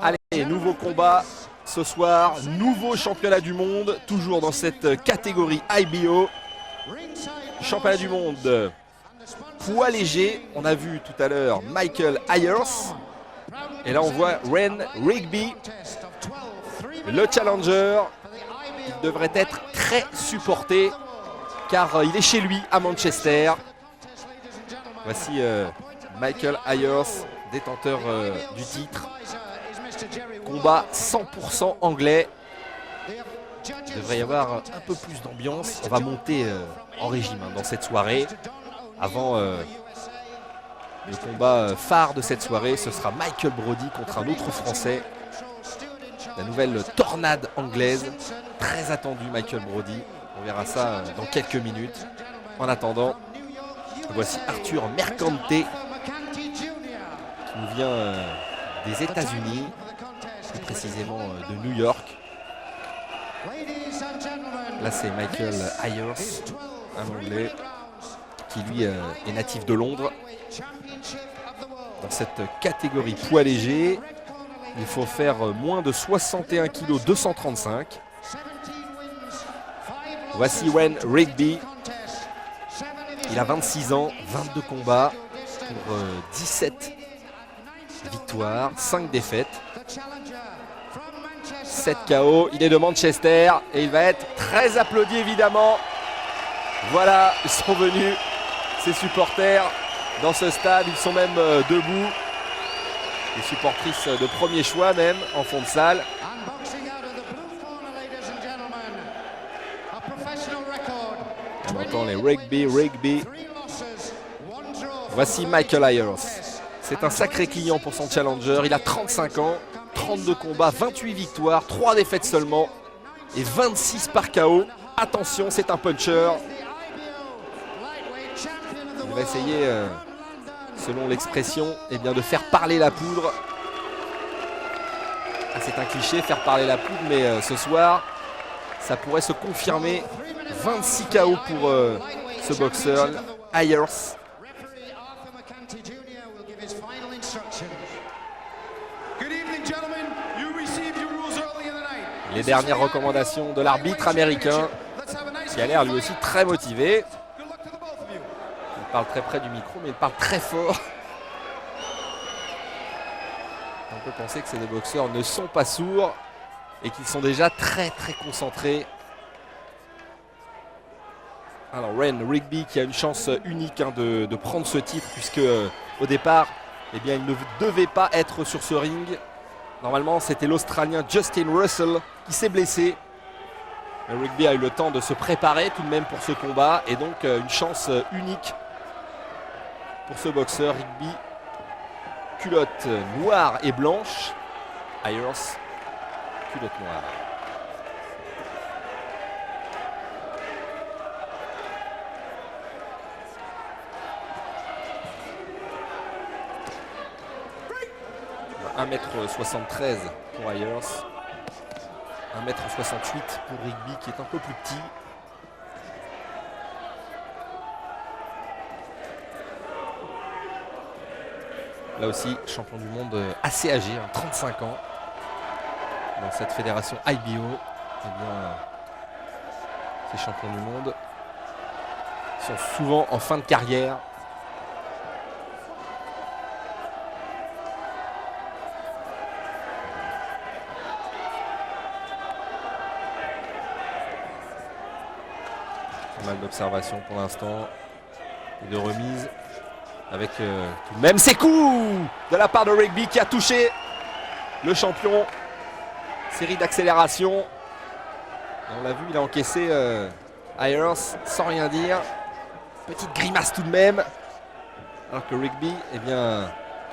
Allez, nouveau combat ce soir, nouveau championnat du monde, toujours dans cette catégorie IBO. Championnat du monde poids léger. On a vu tout à l'heure Michael Ayers. Et là on voit Ren Rigby, le challenger. Il devrait être très supporté car il est chez lui à Manchester. Voici Michael Ayers, détenteur du titre. Combat 100% anglais. Il devrait y avoir un peu plus d'ambiance. On va monter en régime dans cette soirée. Avant le combat phare de cette soirée, ce sera Michael Brodie contre un autre Français. La nouvelle tornade anglaise. Très attendu Michael Brodie. On verra ça dans quelques minutes. En attendant, voici Arthur Mercante qui nous vient des États-Unis, plus précisément de New York. Là c'est Michael Ayers, un Anglais qui lui est natif de Londres. Dans cette catégorie poids léger, il faut faire moins de 61 kg 235. Voici Ren Rigby. Il a 26 ans, 22 combats pour 17 victoires, 5 défaites. 7 KO, il est de Manchester et il va être très applaudi évidemment. Voilà, ils sont venus, ses supporters, dans ce stade, ils sont même debout. Les supportrices de premier choix même, en fond de salle. On entend les Rigby. Voici Michael Ayers. C'est un sacré client pour son challenger. Il a 35 ans, 32 combats, 28 victoires, 3 défaites seulement et 26 par KO. Attention, c'est un puncher. Il va essayer, selon l'expression, de faire parler la poudre. Ah, c'est un cliché, faire parler la poudre, mais ce soir, ça pourrait se confirmer. 26 KO pour ce boxeur, Ayers. Les dernières recommandations de l'arbitre américain, qui a l'air lui aussi très motivé. Il parle très près du micro, mais il parle très fort. On peut penser que ces deux boxeurs ne sont pas sourds et qu'ils sont déjà très concentrés. Alors Ren Rigby qui a une chance unique de prendre ce titre, puisque au départ, il ne devait pas être sur ce ring. Normalement, c'était l'Australien Justin Russell qui s'est blessé. Mais Rigby a eu le temps de se préparer tout de même pour ce combat. Et donc, une chance unique pour ce boxeur. Rigby, culotte noire et blanche. Ayers, culotte noire. « 1m73 pour Ayers, 1m68 pour Rigby qui est un peu plus petit. Là aussi, champion du monde assez âgé, 35 ans. Dans cette fédération IBO, ces champions du monde sont souvent en fin de carrière. Mal d'observation pour l'instant et de remise avec tout de même ces coups de la part de Rigby qui a touché le champion. Série d'accélération. On l'a vu, il a encaissé Ayers sans rien dire. Petite grimace tout de même. Alors que Rigby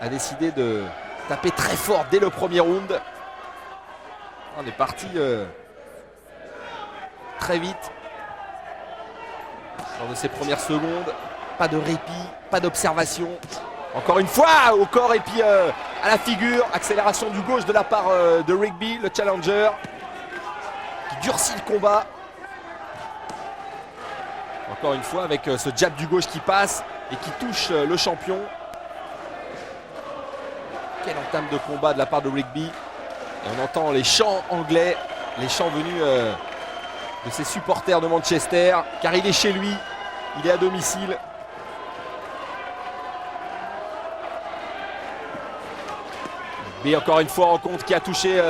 a décidé de taper très fort dès le premier round. On est parti très vite. Lors de ces premières secondes, pas de répit, pas d'observation. Encore une fois, au corps et puis à la figure. Accélération du gauche de la part de Rigby, le challenger, qui durcit le combat. Encore une fois, avec ce jab du gauche qui passe et qui touche le champion. Quelle entame de combat de la part de Rigby. Et on entend les chants anglais, les chants venus de ses supporters de Manchester, car il est chez lui, il est à domicile. Mais encore une fois, rencontre qui a touché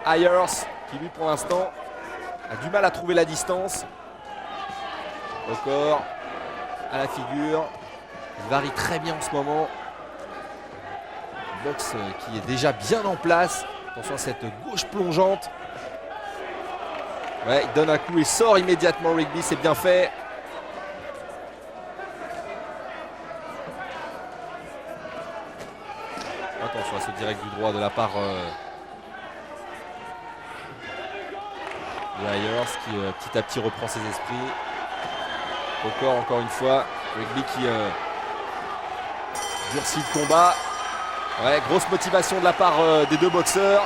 Ayers, qui lui pour l'instant a du mal à trouver la distance. Au corps, à la figure. Il varie très bien en ce moment. Box qui est déjà bien en place. Attention à cette gauche plongeante. Ouais, il donne un coup et sort immédiatement Rigby, c'est bien fait. Attention à ce direct du droit de la part de Ayers qui petit à petit reprend ses esprits. Au corps encore une fois. Rigby qui durcit le combat. Ouais, grosse motivation de la part des deux boxeurs.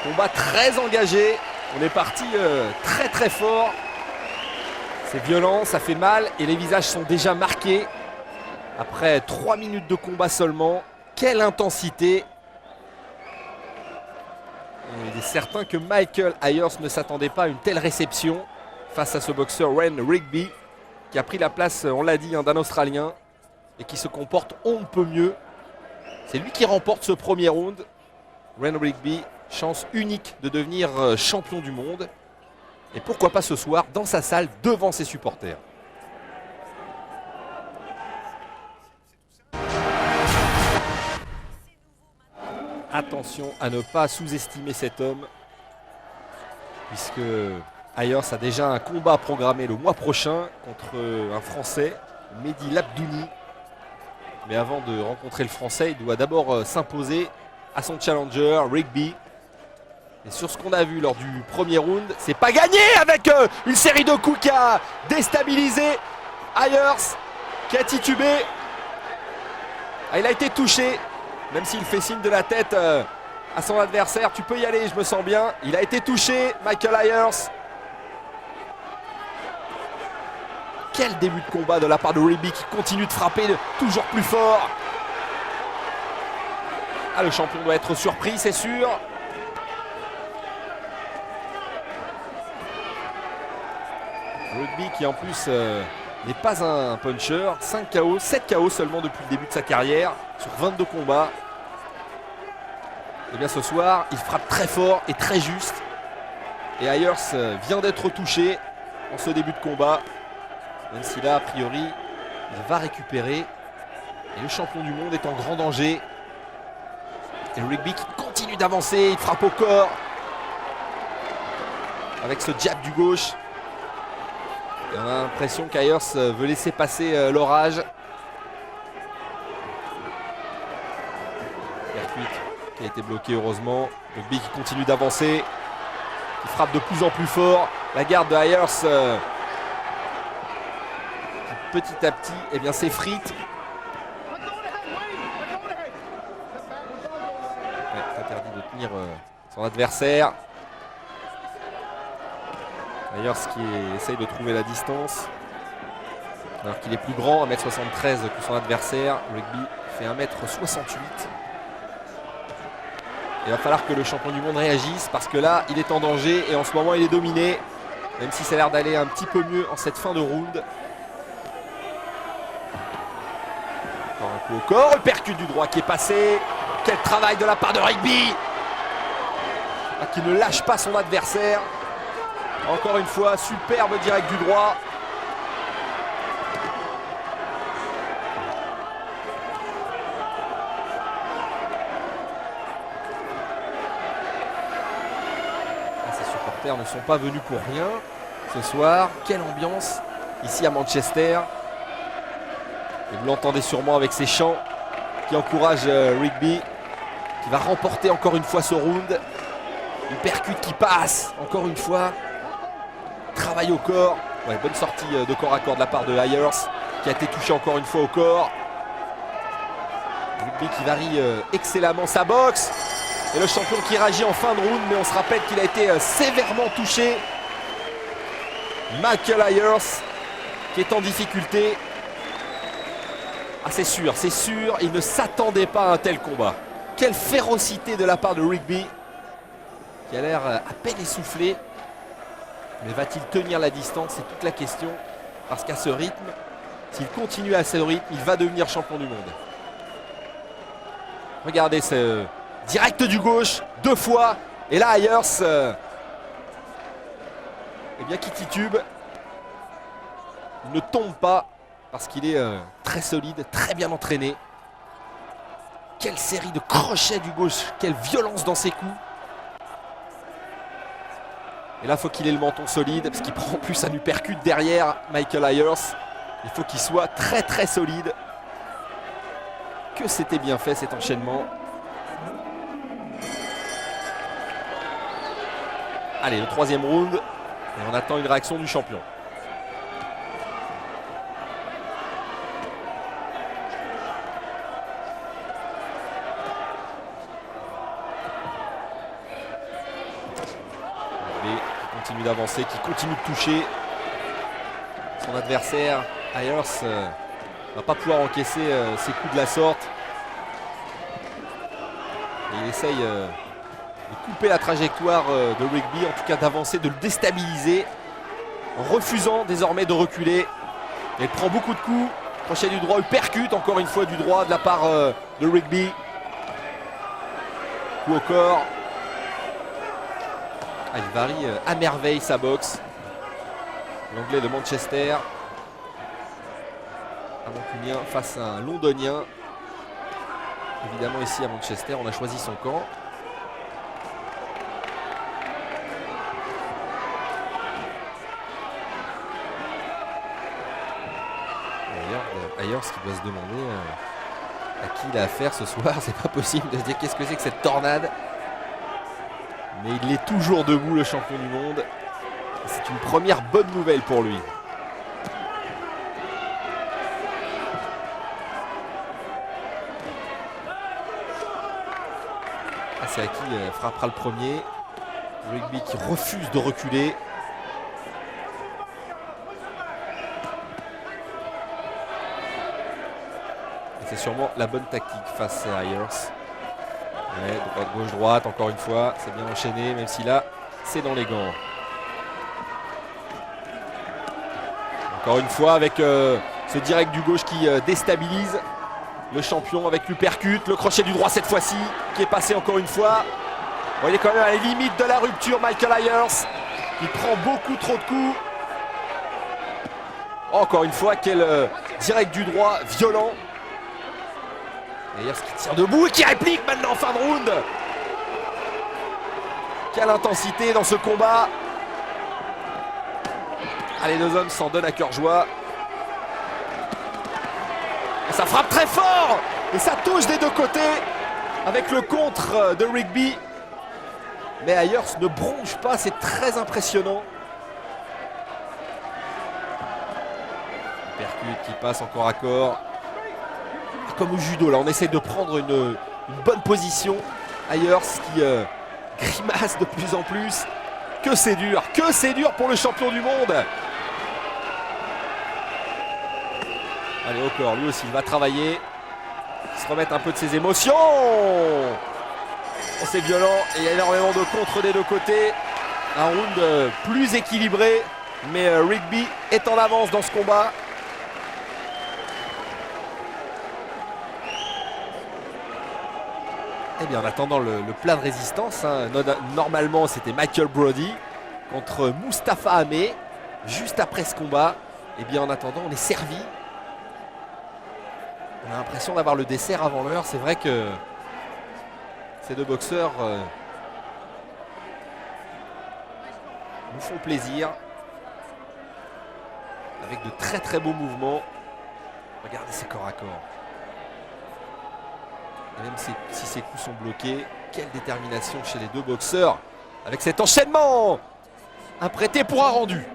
Combat très engagé. On est parti très très fort. C'est violent, ça fait mal et les visages sont déjà marqués. Après 3 minutes de combat seulement. Quelle intensité! Il est certain que Michael Ayers ne s'attendait pas à une telle réception face à ce boxeur Ren Rigby qui a pris la place, on l'a dit, d'un Australien et qui se comporte on ne peut mieux. C'est lui qui remporte ce premier round. Ren Rigby, chance unique de devenir champion du monde. Et pourquoi pas ce soir dans sa salle devant ses supporters. Attention à ne pas sous-estimer cet homme, puisque Ayers a déjà un combat programmé le mois prochain contre un Français, Mehdi Labdouni. Mais avant de rencontrer le Français, il doit d'abord s'imposer à son challenger, Rigby. Et sur ce qu'on a vu lors du premier round, c'est pas gagné avec une série de coups qui a déstabilisé Ayers, qui a titubé. Ah, il a été touché. Même s'il fait signe de la tête à son adversaire, tu peux y aller, je me sens bien. Il a été touché, Michael Ayers. Quel début de combat de la part de Rigby qui continue de frapper toujours plus fort. Ah, le champion doit être surpris, c'est sûr. Rigby qui en plus n'est pas un puncher. 5 KO, 7 KO seulement depuis le début de sa carrière sur 22 combats. Et bien ce soir, il frappe très fort et très juste. Et Ayers vient d'être touché en ce début de combat. Même si là, a priori, il va récupérer. Et le champion du monde est en grand danger. Et Rigby qui continue d'avancer, il frappe au corps. Avec ce jab du gauche. Et on a l'impression qu'Ayers veut laisser passer l'orage. Percute qui a été bloqué heureusement. Rigby qui continue d'avancer. Qui frappe de plus en plus fort. La garde de Ayers qui petit à petit s'effrite. Ouais, interdit de tenir son adversaire. Ayers qui essaye de trouver la distance. Alors qu'il est plus grand, 1m73 que son adversaire. Rigby fait 1m68. Il va falloir que le champion du monde réagisse parce que là, il est en danger et en ce moment, il est dominé. Même si ça a l'air d'aller un petit peu mieux en cette fin de round. Encore un coup au corps, le percute du droit qui est passé. Quel travail de la part de Rigby qui ne lâche pas son adversaire. Encore une fois, superbe direct du droit. Ces supporters ne sont pas venus pour rien ce soir. Quelle ambiance ici à Manchester. Et vous l'entendez sûrement avec ces chants qui encouragent Rigby, qui va remporter encore une fois ce round. Une percute qui passe encore une fois. Travail au corps. Ouais, bonne sortie de corps à corps de la part de Ayers qui a été touché encore une fois au corps. Rigby qui varie excellemment sa boxe. Et le champion qui réagit en fin de round, mais on se rappelle qu'il a été sévèrement touché. Michael Ayers qui est en difficulté. Ah, c'est sûr, il ne s'attendait pas à un tel combat. Quelle férocité de la part de Rigby. qui a l'air à peine essoufflé. Mais va-t-il tenir la distance? C'est toute la question. Parce qu'à ce rythme, s'il continue à ce rythme, il va devenir champion du monde. Regardez ce direct du gauche, 2 fois. Et là, Ayers, eh bien, qui titube. Il ne tombe pas parce qu'il est très solide, très bien entraîné. Quelle série de crochets du gauche, quelle violence dans ses coups. Et là, il faut qu'il ait le menton solide parce qu'il prend en plus un uppercut derrière Michael Ayers. Il faut qu'il soit très très solide. Que c'était bien fait cet enchaînement. Allez, le 3e round. Et on attend une réaction du champion. Qui continue d'avancer, qui continue de toucher. Son adversaire, Ayers, va pas pouvoir encaisser ses coups de la sorte. Et il essaye de couper la trajectoire de Rigby, en tout cas d'avancer, de le déstabiliser, en refusant désormais de reculer. Et il prend beaucoup de coups. Crochet du droit, uppercut encore une fois du droit de la part de Rigby. Coup au corps. Ah, il varie à merveille sa boxe. L'anglais de Manchester. Un mancunien face à un londonien. Évidemment ici à Manchester, on a choisi son camp. Ayers qui doit se demander à qui il a affaire ce soir. C'est pas possible de se dire qu'est-ce que c'est que cette tornade. Mais il est toujours debout, le champion du monde. C'est une première bonne nouvelle pour lui. Ah, c'est à qui frappera le premier. Rigby qui refuse de reculer. C'est sûrement la bonne tactique face à Ayers. Ouais, droite, gauche, droite, encore une fois. C'est bien enchaîné, même si là, c'est dans les gants. Encore une fois, avec ce direct du gauche qui déstabilise le champion avec l'uppercut. Le crochet du droit cette fois-ci, qui est passé encore une fois. Bon, il est quand même à la limite de la rupture, Michael Ayers. Il prend beaucoup trop de coups. Encore une fois, quel direct du droit violent. Ayers qui tire debout et qui réplique maintenant en fin de round. Quelle intensité dans ce combat. Ah, les deux hommes s'en donnent à cœur joie. Et ça frappe très fort. Et ça touche des deux côtés. Avec le contre de Rigby. Mais Ayers ne bronche pas, c'est très impressionnant. Percute qui passe encore à corps. Comme au judo, là on essaie de prendre une bonne position. Ayers qui grimace de plus en plus. Que c'est dur pour le champion du monde. Allez, au corps, lui aussi il va travailler. Il se remettre un peu de ses émotions. Oh, c'est violent et il y a énormément de contre des deux côtés. Un round plus équilibré. Mais Rigby est en avance dans ce combat. Eh bien, en attendant le plat de résistance, hein, normalement c'était Michael Brody contre Moustapha Amé. Juste après ce combat, eh bien en attendant, on est servi. On a l'impression d'avoir le dessert avant l'heure. C'est vrai que ces deux boxeurs nous font plaisir. Avec de très très beaux mouvements. Regardez ces corps à corps. Et même si ces coups sont bloqués, quelle détermination chez les deux boxeurs. Avec cet enchaînement. Un prêté pour un rendu.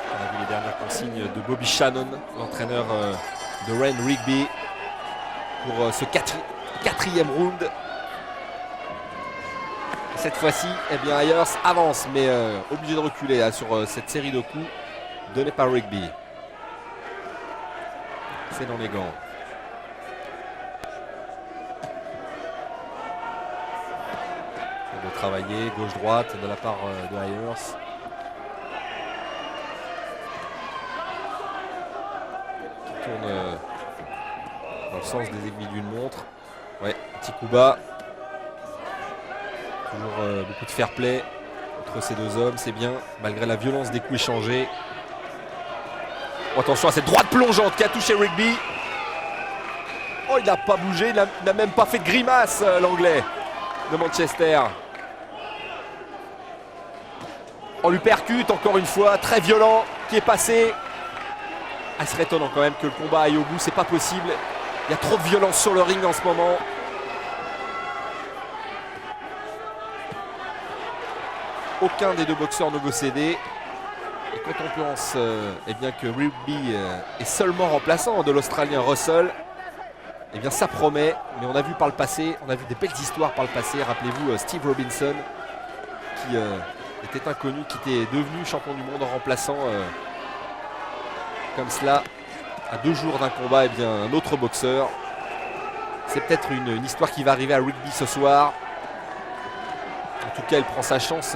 On a vu les dernières consignes de Bobby Shannon, l'entraîneur de Ren Rigby, pour ce quatrième round. Cette fois-ci, eh bien Ayers avance, mais obligé de reculer là, sur cette série de coups donnés par Rigby. C'est dans les gants. travaillé, gauche-droite de la part de Ayers. Qui tourne dans le sens des aiguilles d'une montre. Ouais, petit coup bas. Toujours beaucoup de fair play entre ces deux hommes, c'est bien, malgré la violence des coups échangés. Oh, attention à cette droite plongeante qui a touché Rigby. Oh, il n'a pas bougé, il n'a même pas fait de grimace, l'anglais de Manchester. On lui percute encore une fois, très violent, qui est passé. Ah, il serait étonnant quand même que le combat aille au bout, c'est pas possible. Il y a trop de violence sur le ring en ce moment. Aucun des deux boxeurs ne veut céder. Et quand on pense eh bien que Rigby est seulement remplaçant de l'Australien Russell, eh bien ça promet. Mais on a vu par le passé, on a vu des belles histoires par le passé. Rappelez-vous Steve Robinson qui était inconnu, qui était devenu champion du monde en remplaçant comme cela à 2 jours d'un combat, eh bien un autre boxeur. C'est peut-être une histoire qui va arriver à Rigby ce soir. En tout cas, il prend sa chance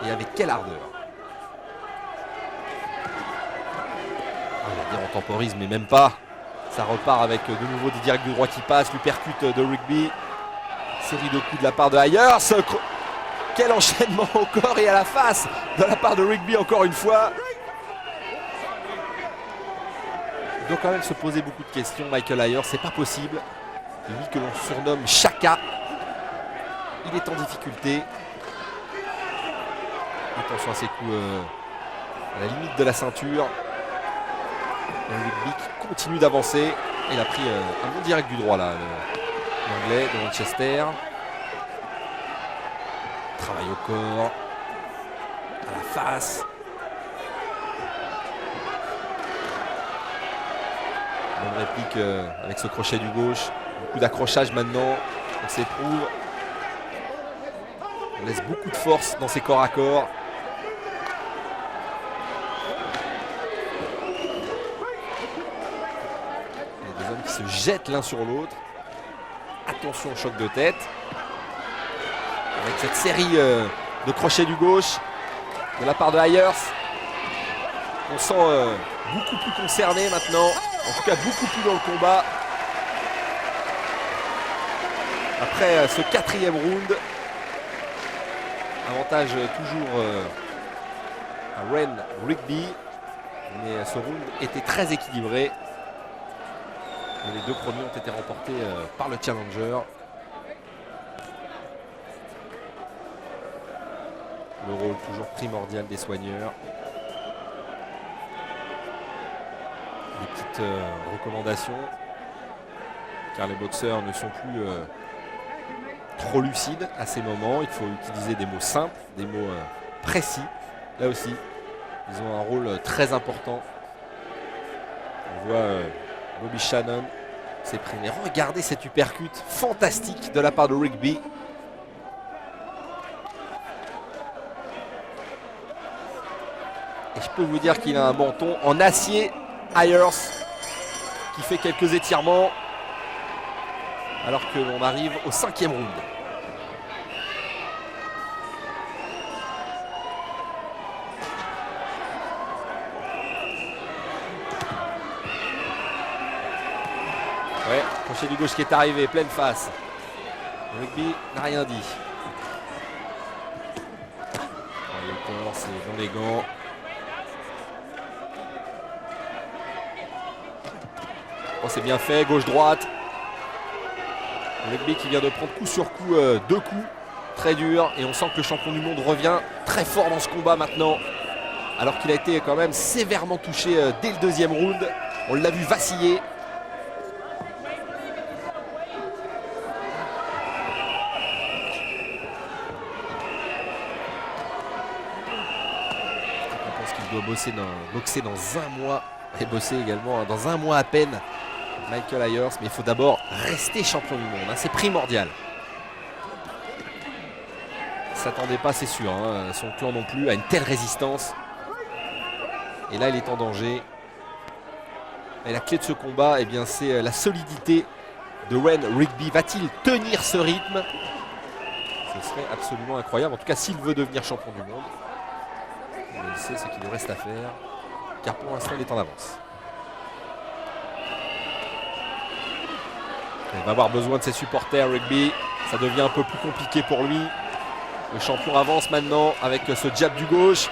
et avec quelle ardeur. On va dire on temporise, mais même pas. Ça repart avec de nouveau des directs de droit qui passent, lui percute de Rigby. Série de coups de la part de Ayers. Quel enchaînement au corps et à la face de la part de Rigby encore une fois. Il doit quand même se poser beaucoup de questions, Michael Ayers, c'est pas possible. Lui que l'on surnomme Chaka. Il est en difficulté. Attention à ses coups à la limite de la ceinture. Rigby qui continue d'avancer. Il a pris un bon direct du droit là, l'anglais de Manchester. Travail au corps. À la face. Bonne réplique avec ce crochet du gauche. Beaucoup d'accrochage maintenant. On s'éprouve. On laisse beaucoup de force dans ses corps à corps. Il y a des hommes qui se jettent l'un sur l'autre. Attention au choc de tête. Avec cette série de crochets du gauche de la part de Ayers. On sent beaucoup plus concerné maintenant. En tout cas beaucoup plus dans le combat. Après ce 4e round. Avantage toujours à Ren Rigby. Mais ce round était très équilibré. Et les 2 premiers ont été remportés par le challenger. Le rôle toujours primordial des soigneurs. Des petites recommandations. Car les boxeurs ne sont plus trop lucides à ces moments. Il faut utiliser des mots simples, des mots précis. Là aussi, ils ont un rôle très important. On voit Bobby Shannon s'exprimer. Regardez cet uppercut fantastique de la part de Rigby. Et je peux vous dire qu'il a un menton en acier. Ayers qui fait quelques étirements. Alors que l'on arrive au 5e round. Ouais, crochet du gauche qui est arrivé, pleine face. Rigby n'a rien dit. Le corps, c'est dans les gants. Oh, c'est bien fait, gauche-droite. Rigby qui vient de prendre coup sur coup 2 coups très durs. Et on sent que le champion du monde revient très fort dans ce combat maintenant. Alors qu'il a été quand même sévèrement touché dès le 2e round. On l'a vu vaciller. On pense qu'il doit boxer dans 1 mois. Et bosser également dans 1 mois à peine. Michael Ayers, mais il faut d'abord rester champion du monde, hein, c'est primordial. Il ne s'attendait pas, c'est sûr, hein, son clan non plus, à une telle résistance. Et là, il est en danger. Et la clé de ce combat, eh bien, c'est la solidité de Ren Rigby. Va-t-il tenir ce rythme? Ce serait absolument incroyable. En tout cas, s'il veut devenir champion du monde, il sait ce qu'il lui reste à faire. Car pour l'instant, il est en avance. Il va avoir besoin de ses supporters, Rigby. Ça devient un peu plus compliqué pour lui. Le champion avance maintenant avec ce jab du gauche.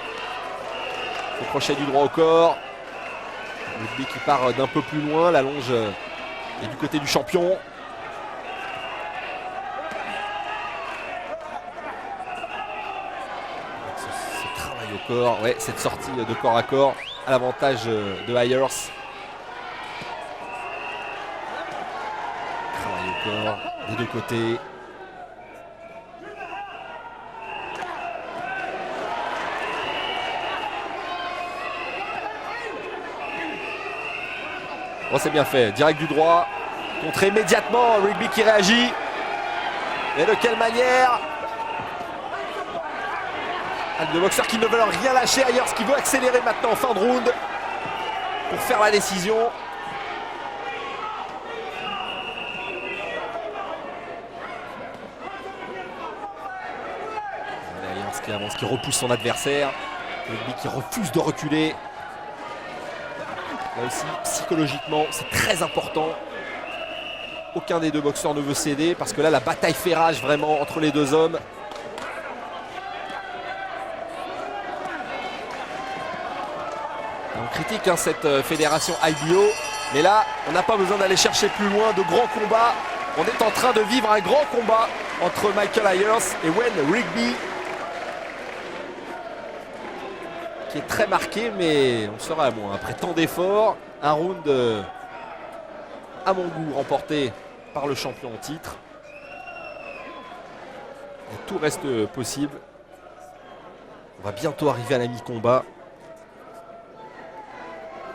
Le crochet du droit au corps. Rigby qui part d'un peu plus loin. La longe est du côté du champion. Ce travail au corps. Ouais, cette sortie de corps à corps à l'avantage de Ayers. Travail au corps des deux côtés. Bon, c'est bien fait, direct du droit, contré immédiatement, Rigby qui réagit. Et de quelle manière? Les boxeurs qui ne veulent rien lâcher, Ayers qui veut accélérer maintenant en fin de round pour faire la décision. Ayers qui avance, qui repousse son adversaire. Rigby qui refuse de reculer. Là aussi, psychologiquement, c'est très important. Aucun des deux boxeurs ne veut céder parce que là, la bataille fait rage vraiment entre les deux hommes. On critique cette fédération IBO, mais là, on n'a pas besoin d'aller chercher plus loin de grands combats. On est en train de vivre un grand combat entre Michael Ayers et Wayne Rigby, qui est très marqué, mais on sera à moins. Après tant d'efforts, un round à mon goût remporté par le champion en titre. Et tout reste possible. On va bientôt arriver à la mi-combat.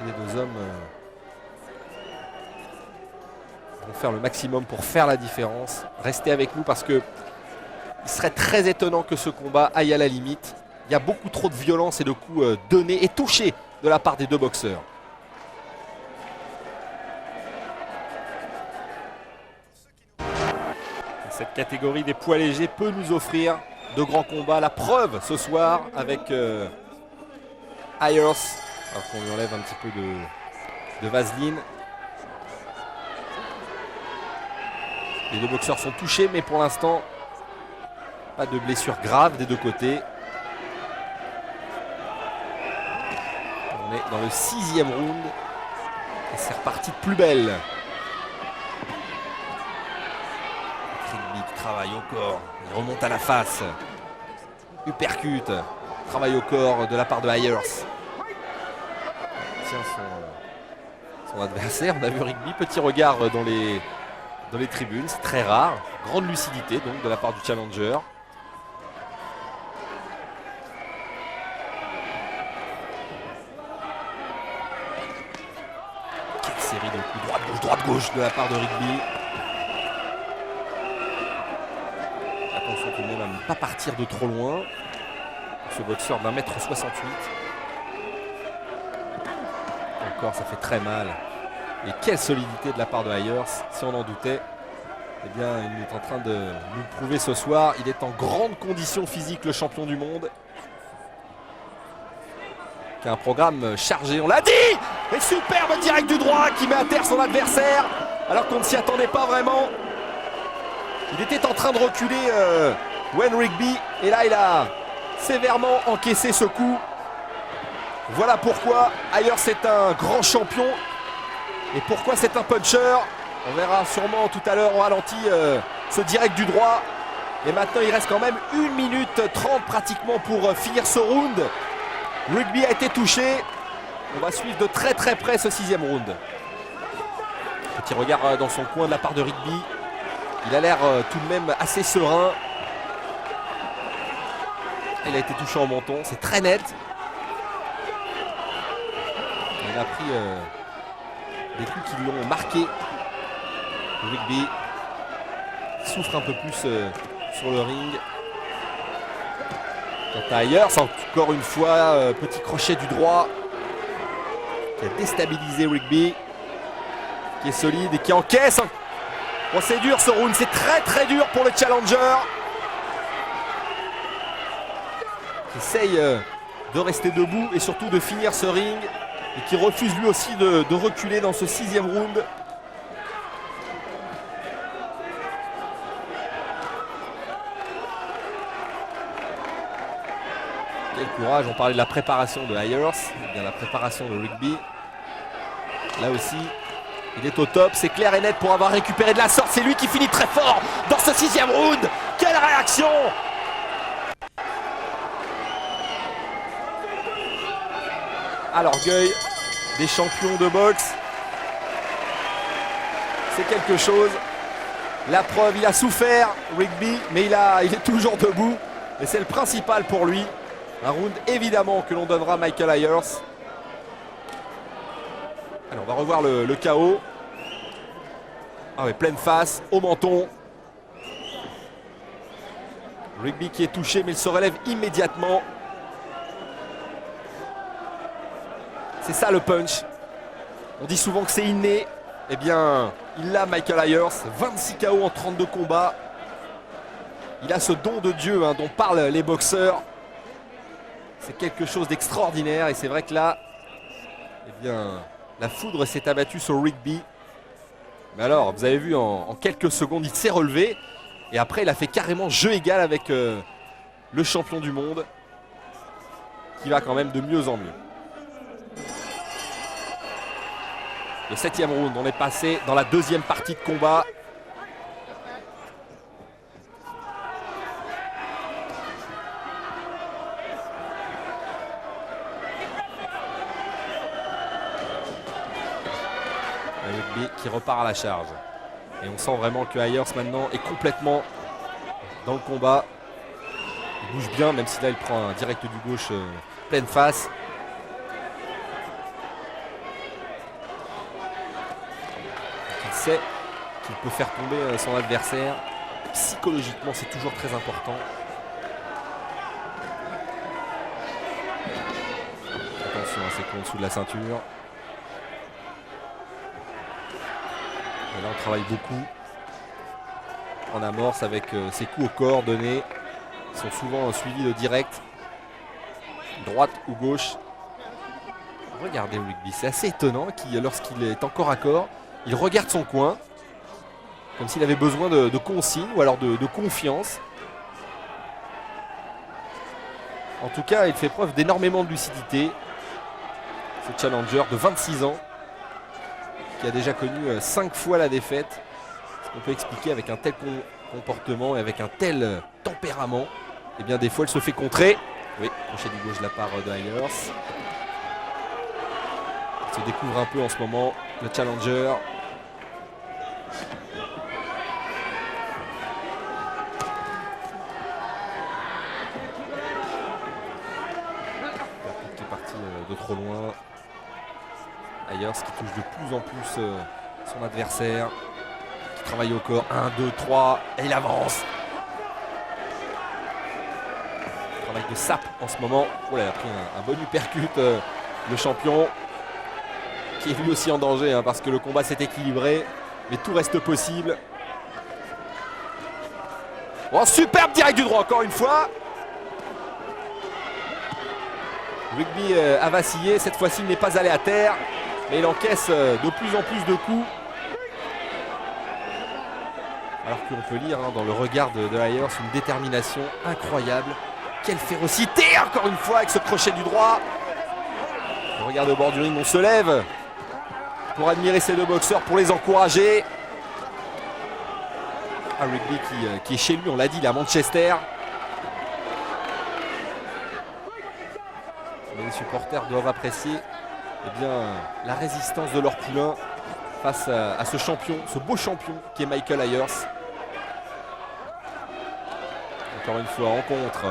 Les deux hommes vont faire le maximum pour faire la différence. Restez avec nous parce que il serait très étonnant que ce combat aille à la limite. Il y a beaucoup trop de violence et de coups donnés et touchés de la part des deux boxeurs. Cette catégorie des poids légers peut nous offrir de grands combats. La preuve ce soir avec Ayers. Alors qu'on lui enlève un petit peu de vaseline. Les deux boxeurs sont touchés, mais pour l'instant, pas de blessures graves des deux côtés. On est dans le 6e round. Et c'est reparti de plus belle. Rigby qui travaille au corps. Il remonte à la face. Uppercut. Travail au corps de la part de Ayers. Son adversaire. On a vu Rigby, petit regard dans les tribunes, c'est très rare. Grande lucidité donc de la part du challenger. Quelle série de coups droite-gauche de la part de Rigby. Attention tout de même à ne pas partir de trop loin. Ce boxeur d'1,68 m. Encore, ça fait très mal. Et quelle solidité de la part de Ayers. Si on en doutait, eh bien, il est en train de nous le prouver ce soir. Il est en grande condition physique, le champion du monde. Qui a un programme chargé, on l'a dit. Et superbe direct du droit qui met à terre son adversaire. Alors qu'on ne s'y attendait pas vraiment. Il était en train de reculer Wayne Rigby. Et là, il a sévèrement encaissé ce coup. Voilà pourquoi Ayers est un grand champion et pourquoi c'est un puncher. On verra sûrement tout à l'heure en ralenti ce direct du droit. Et maintenant il reste quand même 1 minute 30 pratiquement pour finir ce round. Rigby a été touché. On va suivre de très très près ce 6e round. Petit regard dans son coin de la part de Rigby. Il a l'air tout de même assez serein. Il a été touché en menton, c'est très net. Il a pris des coups qui l'ont marqué. Rigby souffre un peu plus sur le ring. Quant à Ayers, encore une fois, petit crochet du droit qui a déstabilisé Rigby, qui est solide et qui encaisse. Bon, c'est dur ce round, c'est très très dur pour le challenger. qui essaye de rester debout et surtout de finir ce ring et qui refuse lui aussi de reculer dans ce 6e round. Quel courage, on parlait de la préparation de Ayers, eh bien la préparation de Rigby. Là aussi, il est au top, c'est clair et net pour avoir récupéré de la sorte. C'est lui qui finit très fort dans ce 6e round. Quelle réaction! À l'orgueil des champions de boxe. C'est quelque chose. La preuve, il a souffert, Rigby, mais il est toujours debout. Et c'est le principal pour lui. Un round évidemment que l'on donnera à Michael Ayers. Alors on va revoir le KO. Ah ouais, pleine face, au menton. Rigby qui est touché, mais il se relève immédiatement. C'est ça le punch. On dit souvent que c'est inné. Eh bien, il l'a, Michael Ayers. 26 KO en 32 combats. Il a ce don de Dieu dont parlent les boxeurs. C'est quelque chose d'extraordinaire. Et c'est vrai que là, eh bien, la foudre s'est abattue sur Rigby. Mais alors, vous avez vu, en quelques secondes, il s'est relevé. Et après, il a fait carrément jeu égal avec le champion du monde. Qui va quand même de mieux en mieux. Le 7e round, on est passé dans la 2e partie de combat. Rigby qui repart à la charge. Et on sent vraiment que Ayers maintenant est complètement dans le combat. Il bouge bien, même si là il prend un direct du gauche pleine face. Il sait qu'il peut faire tomber son adversaire. Psychologiquement, c'est toujours très important. Attention, c'est en dessous de la ceinture. Et là, on travaille beaucoup en amorce avec ses coups au corps donnés. Ils sont souvent suivis de direct, droite ou gauche. Regardez Rigby, c'est assez étonnant lorsqu'il est encore à corps, il regarde son coin, comme s'il avait besoin de consignes ou alors de confiance. En tout cas, il fait preuve d'énormément de lucidité. Ce challenger de 26 ans, qui a déjà connu 5 fois la défaite. Ce qu'on peut expliquer avec un tel comportement et avec un tel tempérament. Et bien des fois, elle se fait contrer. Oui, crochet du gauche de la part de Ayers. Il se découvre un peu en ce moment, le challenger. Qui est parti de trop loin. Ayers qui touche de plus en plus son adversaire. Qui travaille au corps. 1, 2, 3. Et il avance. Travail de sape en ce moment. Oh là, il a pris un bon uppercut, le champion. Qui est lui aussi en danger parce que le combat s'est équilibré. Mais tout reste possible. Oh, superbe direct du droit encore une fois. Rigby a vacillé. Cette fois-ci, il n'est pas allé à terre. Mais il encaisse de plus en plus de coups. Alors qu'on peut lire dans le regard de Ayers une détermination incroyable. Quelle férocité encore une fois avec ce crochet du droit. On regarde au bord du ring, on se lève pour admirer ces deux boxeurs, pour les encourager. Rigby qui est chez lui, on l'a dit, il est à Manchester. Mais les supporters doivent apprécier la résistance de leur poulain face à ce champion, ce beau champion qui est Michael Ayers. Encore une fois, rencontre.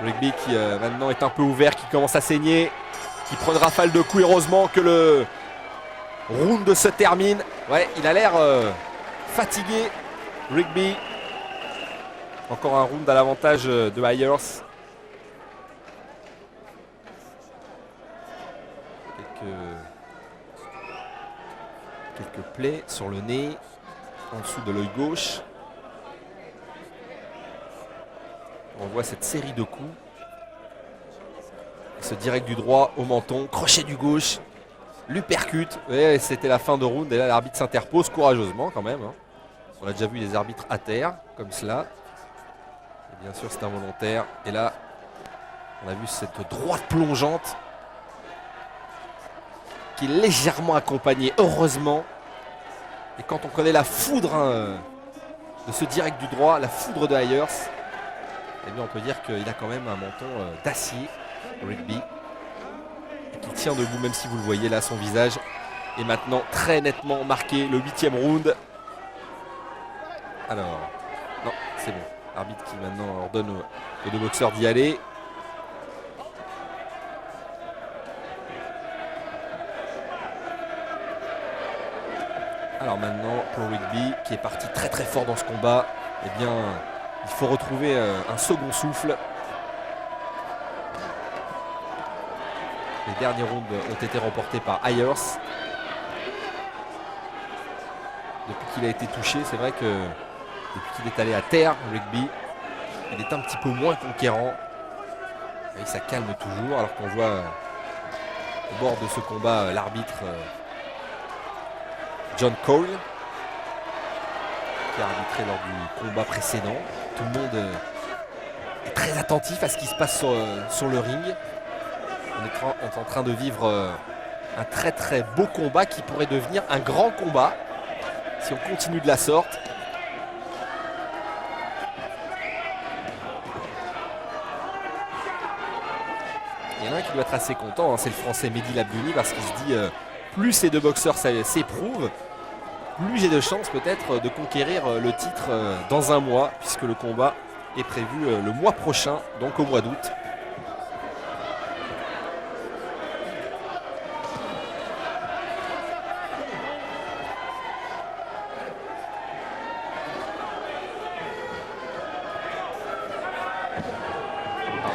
Rigby qui maintenant est un peu ouvert, qui commence à saigner, qui prend une rafale de coups. Heureusement que le round se termine. Ouais, il a l'air fatigué, Rigby. Encore un round à l'avantage de Ayers. Quelques plaies sur le nez, en dessous de l'œil gauche. On voit cette série de coups. ce direct du droit au menton, crochet du gauche, l'uppercut. Et c'était la fin de round et là l'arbitre s'interpose courageusement quand même. Hein. On a déjà vu des arbitres à terre comme cela. Et bien sûr c'est involontaire. Et là on a vu cette droite plongeante qui est légèrement accompagnée, heureusement. Et quand on connaît la foudre de ce direct du droit, la foudre de Ayers, eh bien on peut dire qu'il a quand même un menton d'acier, Rigby, et qu'il tient debout, même si vous le voyez là, son visage est maintenant très nettement marqué. Le 8e round. Alors, non, c'est bon. L'arbitre qui maintenant ordonne aux deux boxeurs d'y aller. Alors maintenant, pour Rigby, qui est parti très très fort dans ce combat, eh bien, il faut retrouver un second souffle. Les derniers rounds ont été remportés par Ayers. Depuis qu'il a été touché, c'est vrai que depuis qu'il est allé à terre, Rigby, il est un petit peu moins conquérant. Et ça calme toujours, alors qu'on voit au bord de ce combat l'arbitre John Cole, qui a arbitré lors du combat précédent. Tout le monde est très attentif à ce qui se passe sur le ring. On est en train de vivre un très très beau combat qui pourrait devenir un grand combat si on continue de la sorte. Il y en a un qui doit être assez content, hein, c'est le français Mehdi Labdouni, parce qu'il se dit plus ces deux boxeurs s'éprouvent, plus j'ai de chances peut-être de conquérir le titre dans un mois, puisque le combat est prévu le mois prochain, donc au mois d'août.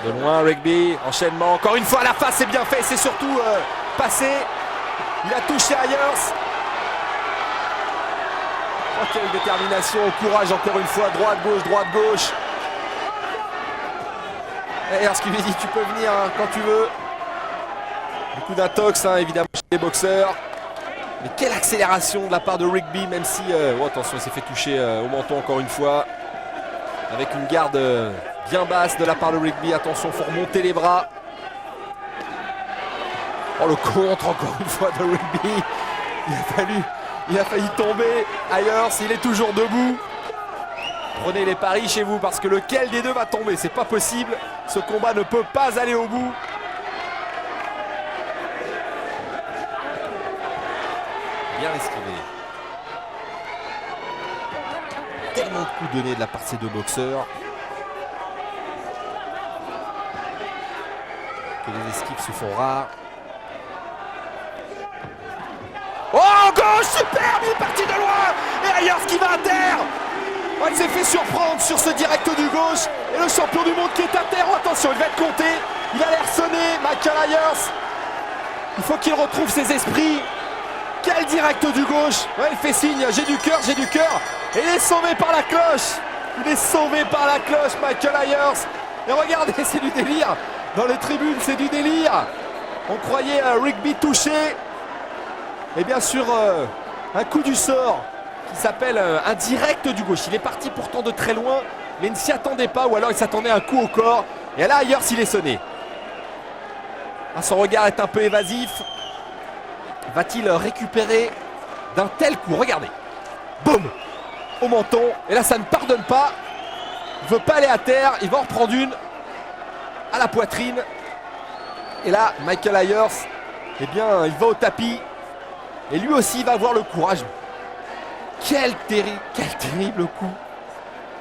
De loin, Rigby, enchaînement, encore une fois à la face, c'est bien fait, c'est surtout passé. Il a touché Ayers. Oh, quelle détermination, courage encore une fois, droite-gauche, droite-gauche. Ayers qui lui dit tu peux venir hein, quand tu veux. Beaucoup d'intox hein, évidemment chez les boxeurs. Mais quelle accélération de la part de Rigby, même si, oh, attention, il s'est fait toucher au menton encore une fois. Avec une garde bien basse de la part de Rigby. Attention, il faut remonter les bras. Oh, le contre encore une fois de Rigby. Il a failli tomber. Ayers, il est toujours debout. Prenez les paris chez vous parce que lequel des deux va tomber, c'est pas possible. Ce combat ne peut pas aller au bout. Bien esquivé. Tellement de coups donnés de la part de ces deux boxeurs que les esquives se font rares. Oh, gauche, superbe, il est parti de loin. Et Ayers qui va à terre. Oh, il s'est fait surprendre sur ce direct du gauche. Et le champion du monde qui est à terre. Oh, attention, il va être compté. Il a l'air sonné, Michael Ayers. Il faut qu'il retrouve ses esprits. Quel direct du gauche. Ouais, il fait signe, j'ai du cœur, j'ai du cœur. Et il est sauvé par la cloche. Il est sauvé par la cloche, Michael Ayers. Et regardez, c'est du délire. Dans les tribunes, c'est du délire. On croyait Rigby touché. Et bien sûr, un coup du sort qui s'appelle un direct du gauche. Il est parti pourtant de très loin, mais il ne s'y attendait pas, ou alors il s'attendait à un coup au corps. Et là, Ayers, il est sonné. Ah, son regard est un peu évasif. Va-t-il récupérer d'un tel coup? Regardez. Boum! Au menton. Et là, ça ne pardonne pas. Il ne veut pas aller à terre. Il va en reprendre une à la poitrine. Et là, Michael Ayers, eh bien, il va au tapis. Et lui aussi, il va avoir le courage. Quel terrible coup.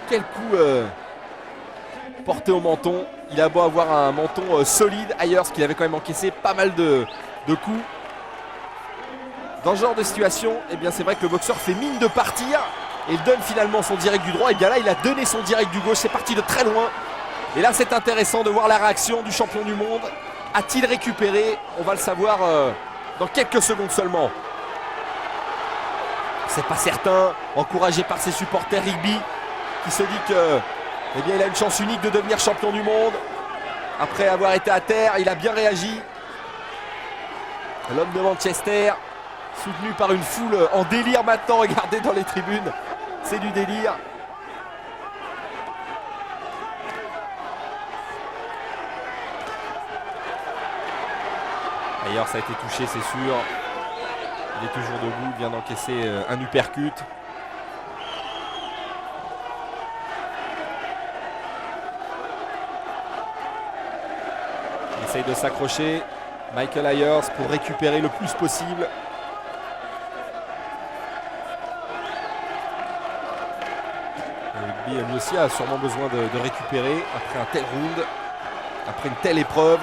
Quel coup porté au menton. Il a beau avoir un menton solide. Ayers, qui avait quand même encaissé pas mal de coups. Dans ce genre de situation, eh bien, c'est vrai que le boxeur fait mine de partir. Et il donne finalement son direct du droit. Et bien là, il a donné son direct du gauche. C'est parti de très loin. Et là, c'est intéressant de voir la réaction du champion du monde. A-t-il récupéré? On va le savoir dans quelques secondes seulement. C'est pas certain. Encouragé par ses supporters, Rigby, qui se dit que, eh bien, il a une chance unique de devenir champion du monde. Après avoir été à terre, il a bien réagi. L'homme de Manchester, soutenu par une foule en délire maintenant. Regardez dans les tribunes, c'est du délire. D'ailleurs, ça a été touché, c'est sûr. Il est toujours debout, il vient d'encaisser un uppercut. Il essaye de s'accrocher. Michael Ayers pour récupérer le plus possible. Le rugby lui aussi a sûrement besoin de récupérer après un tel round, après une telle épreuve.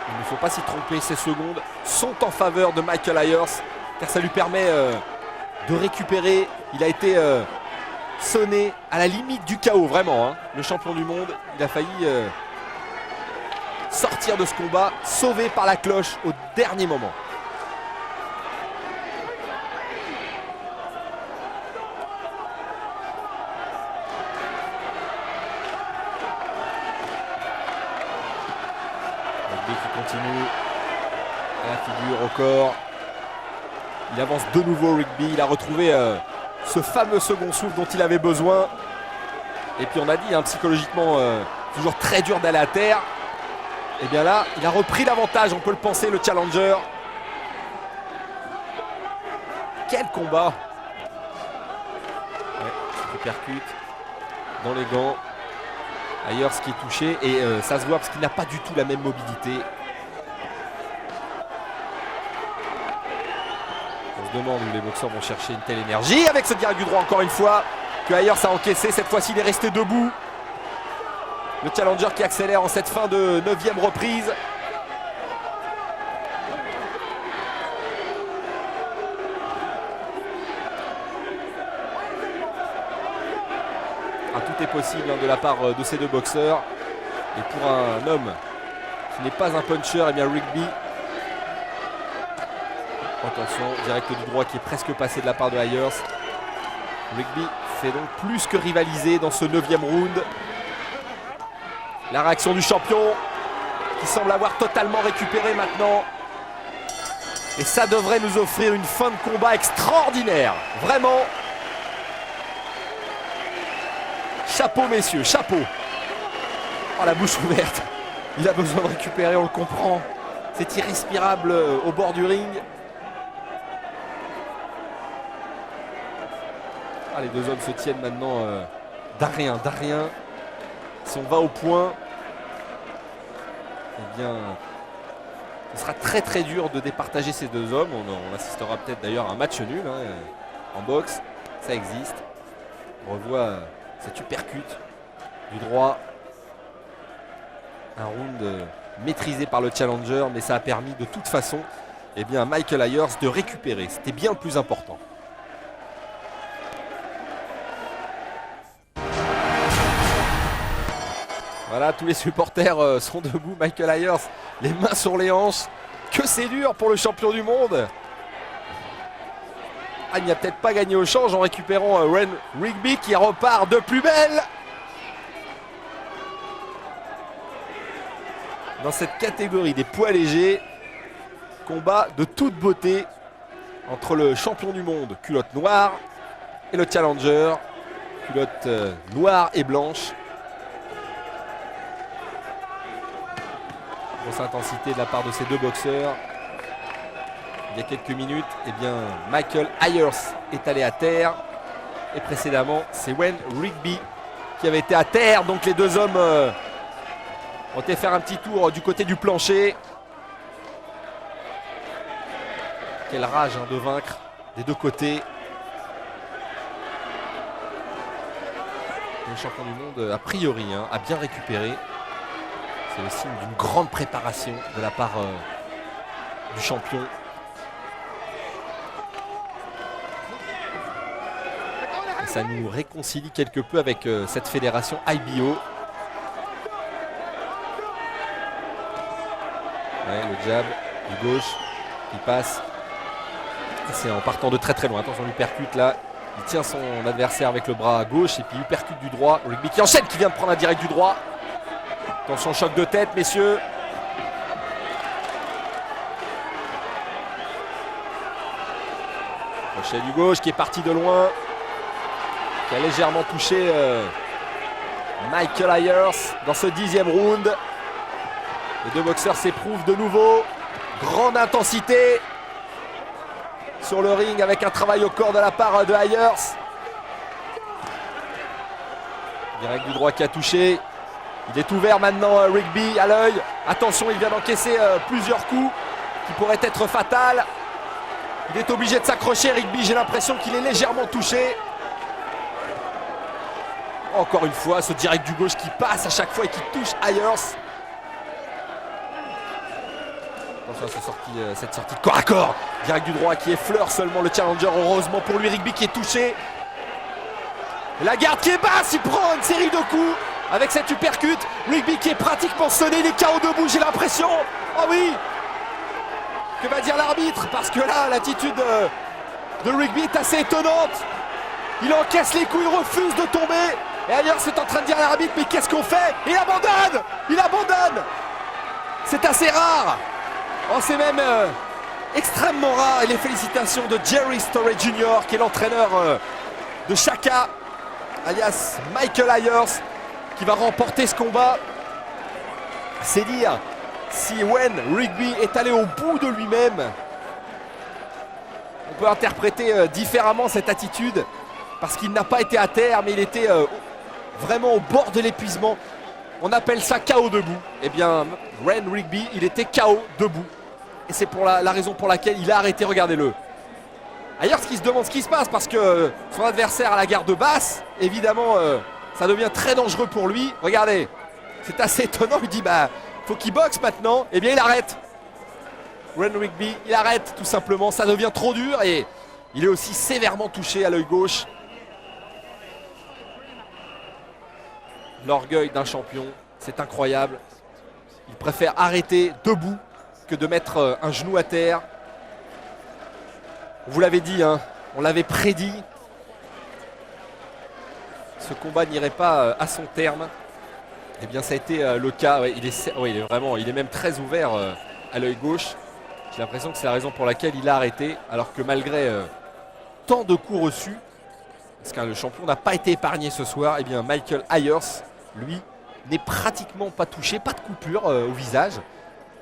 Il ne faut pas s'y tromper, ces secondes sont en faveur de Michael Ayers car ça lui permet de récupérer. Il a été sonné à la limite du chaos, vraiment. Hein. Le champion du monde, il a failli sortir de ce combat, sauvé par la cloche au dernier moment. Rugby qui continue à la figure, au corps. Il avance de nouveau Rugby, il a retrouvé ce fameux second souffle dont il avait besoin. Et puis on a dit, hein, psychologiquement, toujours très dur d'aller à terre. Et bien là, il a repris l'avantage, on peut le penser, le challenger. Quel combat! Ouais, il percute dans les gants. Ayers qui est touché et ça se voit parce qu'il n'a pas du tout la même mobilité. On se demande où les boxeurs vont chercher une telle énergie avec ce direct du droit encore une fois que Ayers a encaissé. Cette fois-ci, il est resté debout. Le challenger qui accélère en cette fin de 9e reprise. Ah, tout est possible hein, de la part de ces deux boxeurs. Et pour un homme qui n'est pas un puncher, eh bien Rugby. Attention, direct du droit qui est presque passé de la part de Ayers. Rugby fait donc plus que rivaliser dans ce 9e round. La réaction du champion qui semble avoir totalement récupéré maintenant. Et ça devrait nous offrir une fin de combat extraordinaire. Vraiment. Chapeau messieurs, chapeau. Oh, la bouche ouverte. Il a besoin de récupérer, on le comprend. C'est irrespirable au bord du ring. Ah, les deux hommes se tiennent maintenant d'un rien. Si on va au point, eh bien, ce sera très très dur de départager ces deux hommes. On assistera peut-être d'ailleurs à un match nul hein, en boxe, ça existe. On revoit cet uppercut du droit. Un round maîtrisé par le challenger, mais ça a permis de toute façon eh bien, à Michael Ayers de récupérer. C'était bien le plus important. Voilà, tous les supporters sont debout. Michael Ayers, les mains sur les hanches. Que c'est dur pour le champion du monde. Ah, il n'y a peut-être pas gagné au change en récupérant Ren Rugby qui repart de plus belle. Dans cette catégorie des poids légers, combat de toute beauté entre le champion du monde, culotte noire, et le challenger, culotte noire et blanche. Grosse intensité de la part de ces deux boxeurs. Il y a quelques minutes, eh bien, Michael Ayers est allé à terre. Et précédemment, c'est Ren Rugby qui avait été à terre. Donc les deux hommes ont été faire un petit tour du côté du plancher. Quelle rage hein, de vaincre des deux côtés. Le champion du monde, a priori, hein, a bien récupéré. C'est le signe d'une grande préparation de la part du champion. Et ça nous réconcilie quelque peu avec cette fédération IBO. Ouais, le jab du gauche qui passe. Et c'est en partant de très très loin. Attention, lui percute là. Il tient son adversaire avec le bras gauche et puis il percute du droit. Rigby qui enchaîne, qui vient de prendre un direct du droit. Attention, choc de tête, messieurs. Crochet du gauche qui est parti de loin. Qui a légèrement touché Michael Ayers dans ce 10e round. Les deux boxeurs s'éprouvent de nouveau. Grande intensité sur le ring avec un travail au corps de la part de Ayers. Direct du droit qui a touché. Il est ouvert maintenant, Rigby à l'œil. Attention, il vient d'encaisser plusieurs coups qui pourraient être fatals. Il est obligé de s'accrocher, Rigby. J'ai l'impression qu'il est légèrement touché. Encore une fois, ce direct du gauche qui passe à chaque fois et qui touche Ayers. Attention à cette sortie de corps à corps. Direct du droit qui effleure seulement le challenger. Heureusement pour lui, Rigby qui est touché. La garde qui est basse, il prend une série de coups avec cette uppercut. Rigby qui est pratiquement sonné, il est KO debout, j'ai l'impression. Oh oui! Que va dire l'arbitre? Parce que là, l'attitude de Rigby est assez étonnante. Il encaisse les coups, il refuse de tomber. Et ailleurs, c'est en train de dire à l'arbitre, mais qu'est-ce qu'on fait? Il abandonne! Il abandonne! C'est assez rare. Oh, c'est même extrêmement rare. Et les félicitations de Jerry Story Jr., qui est l'entraîneur de Shaka, alias Michael Ayers, qui va remporter ce combat. C'est dire si Wayne Rigby est allé au bout de lui-même. On peut interpréter différemment cette attitude, parce qu'il n'a pas été à terre, mais il était vraiment au bord de l'épuisement. On appelle ça KO debout. Eh bien, Wayne Rigby, il était KO debout. Et c'est pour la raison pour laquelle il a arrêté, regardez-le. Ailleurs, ce qui se demande ce qui se passe, parce que son adversaire à la garde basse, évidemment, ça devient très dangereux pour lui. Regardez, c'est assez étonnant. Il dit, bah, faut qu'il boxe maintenant. Eh bien, il arrête. Wayne Rigby, il arrête tout simplement. Ça devient trop dur et il est aussi sévèrement touché à l'œil gauche. L'orgueil d'un champion, c'est incroyable. Il préfère arrêter debout que de mettre un genou à terre. Vous l'avez dit, hein, on l'avait prédit. Ce combat n'irait pas à son terme. Eh bien, ça a été le cas. Ouais, il est même très ouvert à l'œil gauche. J'ai l'impression que c'est la raison pour laquelle il a arrêté, alors que malgré tant de coups reçus, parce que le champion n'a pas été épargné ce soir, eh bien Michael Ayers, lui, n'est pratiquement pas touché, pas de coupure au visage.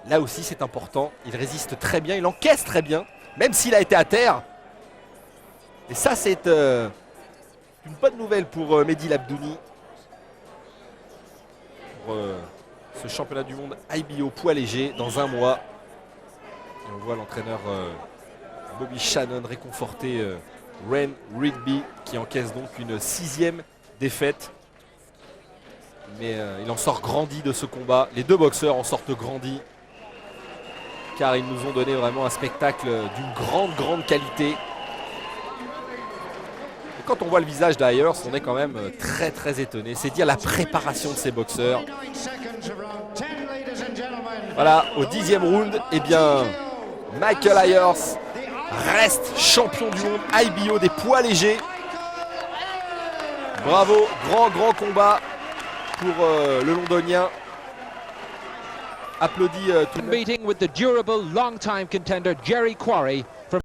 Là aussi, c'est important. Il résiste très bien, il encaisse très bien, même s'il a été à terre. Et ça, c'est une bonne nouvelle pour Mehdi Labdouni. Pour ce championnat du monde IBO poids léger dans un mois. Et on voit l'entraîneur Bobby Shannon réconforter Wayne Rigby, qui encaisse donc une 6e défaite. Mais il en sort grandi de ce combat. Les deux boxeurs en sortent grandis, car ils nous ont donné vraiment un spectacle d'une grande qualité. Et quand on voit le visage d'Ayers, on est quand même très étonné. C'est dire la préparation de ces boxeurs. Voilà, au 10e round, eh bien, Michael Ayers reste champion du monde IBO des poids légers. Bravo, grand combat pour le Londonien. Applaudit tout le monde. Meeting with the durable long-time contender Jerry Quarry from